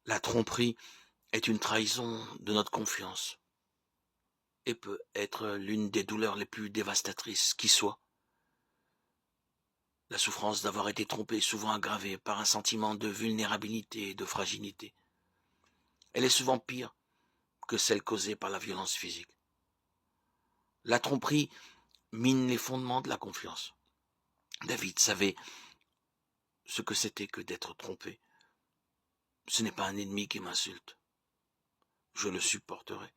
La tromperie est une trahison de notre confiance et peut être l'une des douleurs les plus dévastatrices qui soit. La souffrance d'avoir été trompé est souvent aggravée par un sentiment de vulnérabilité et de fragilité. Elle est souvent pire que celle causée par la violence physique. La tromperie mine les fondements de la confiance. David savait ce que c'était que d'être trompé. Ce n'est pas un ennemi qui m'insulte. Je le supporterai.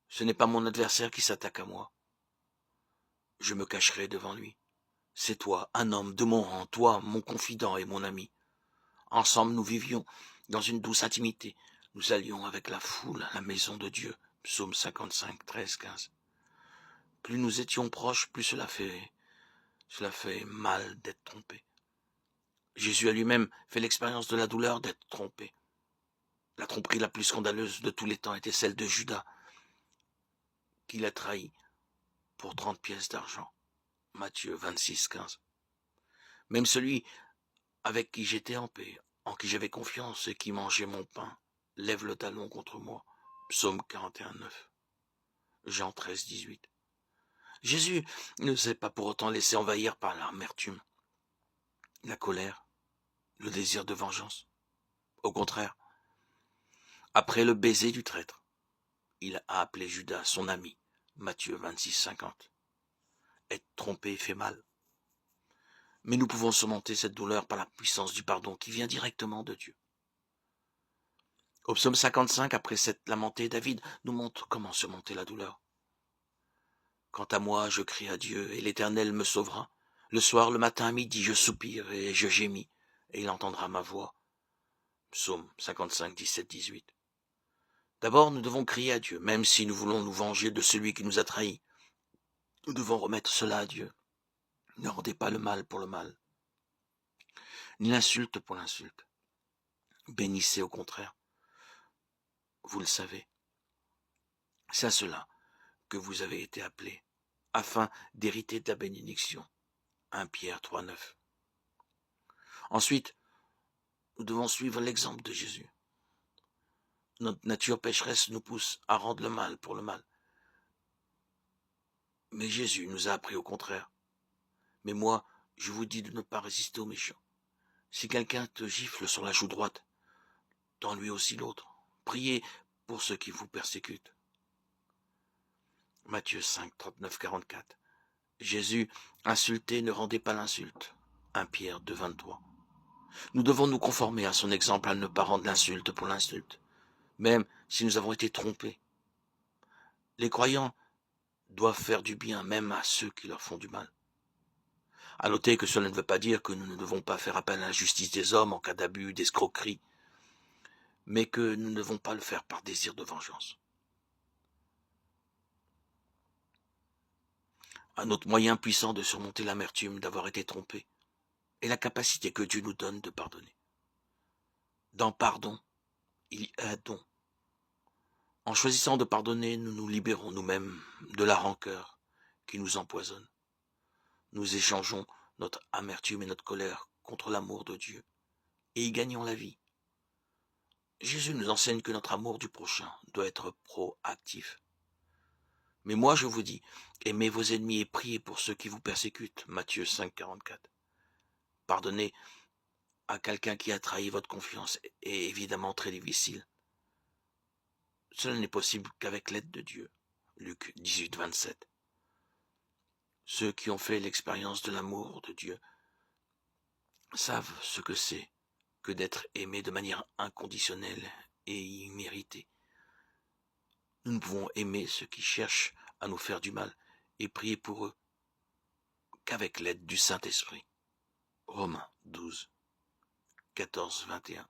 Ce n'est pas mon adversaire qui s'attaque à moi. Je me cacherai devant lui. C'est toi, un homme de mon rang, toi, mon confident et mon ami. Ensemble nous vivions dans une douce intimité. Nous allions avec la foule à la maison de Dieu. Psaume 55, 13, 15. Plus nous étions proches, plus cela fait mal d'être trompé. Jésus a lui-même fait l'expérience de la douleur d'être trompé. La tromperie la plus scandaleuse de tous les temps était celle de Judas, qui l'a trahi pour 30 pièces d'argent. Matthieu 26, 15. Même celui avec qui j'étais en paix, en qui j'avais confiance et qui mangeait mon pain, lève le talon contre moi. Psaume 41, 9. Jean 13, 18. Jésus ne s'est pas pour autant laissé envahir par l'amertume, la colère, le désir de vengeance. Au contraire, après le baiser du traître, il a appelé Judas son ami. Matthieu 26, 50. Être trompé fait mal. Mais nous pouvons surmonter cette douleur par la puissance du pardon qui vient directement de Dieu. Au psaume 55, après s'être lamenté, David nous montre comment surmonter la douleur. Quant à moi, je crie à Dieu, et l'Éternel me sauvera. Le soir, le matin, à midi, je soupire et je gémis, et il entendra ma voix. Psaume 55, 17, 18. D'abord, nous devons crier à Dieu, même si nous voulons nous venger de celui qui nous a trahis. Nous devons remettre cela à Dieu. Ne rendez pas le mal pour le mal, ni l'insulte pour l'insulte. Bénissez au contraire. Vous le savez. C'est à cela que vous avez été appelés, afin d'hériter de la bénédiction. 1 Pierre 3, 9. Ensuite, nous devons suivre l'exemple de Jésus. Notre nature pécheresse nous pousse à rendre le mal pour le mal. Mais Jésus nous a appris au contraire. Mais moi, je vous dis de ne pas résister aux méchants. Si quelqu'un te gifle sur la joue droite, tends lui aussi l'autre. Priez pour ceux qui vous persécutent. Matthieu 5, 39, 44. Jésus, insulté, ne rendait pas l'insulte. 1 Pierre 2, 23. Nous devons nous conformer à son exemple à ne pas rendre l'insulte pour l'insulte, même si nous avons été trompés. Les croyants doivent faire du bien même à ceux qui leur font du mal. À noter que cela ne veut pas dire que nous ne devons pas faire appel à la justice des hommes en cas d'abus, d'escroquerie, mais que nous ne devons pas le faire par désir de vengeance. Un autre moyen puissant de surmonter l'amertume d'avoir été trompé est la capacité que Dieu nous donne de pardonner. Dans pardon, il y a don. En choisissant de pardonner, nous nous libérons nous-mêmes de la rancœur qui nous empoisonne. Nous échangeons notre amertume et notre colère contre l'amour de Dieu et y gagnons la vie. Jésus nous enseigne que notre amour du prochain doit être proactif. Mais moi je vous dis, aimez vos ennemis et priez pour ceux qui vous persécutent. Matthieu 5, 44. Pardonner à quelqu'un qui a trahi votre confiance est évidemment très difficile. Cela n'est possible qu'avec l'aide de Dieu. Luc 18, 27. Ceux qui ont fait l'expérience de l'amour de Dieu savent ce que c'est que d'être aimé de manière inconditionnelle et imméritée. Nous ne pouvons aimer ceux qui cherchent à nous faire du mal et prier pour eux qu'avec l'aide du Saint-Esprit. Romains 12, 14, 21.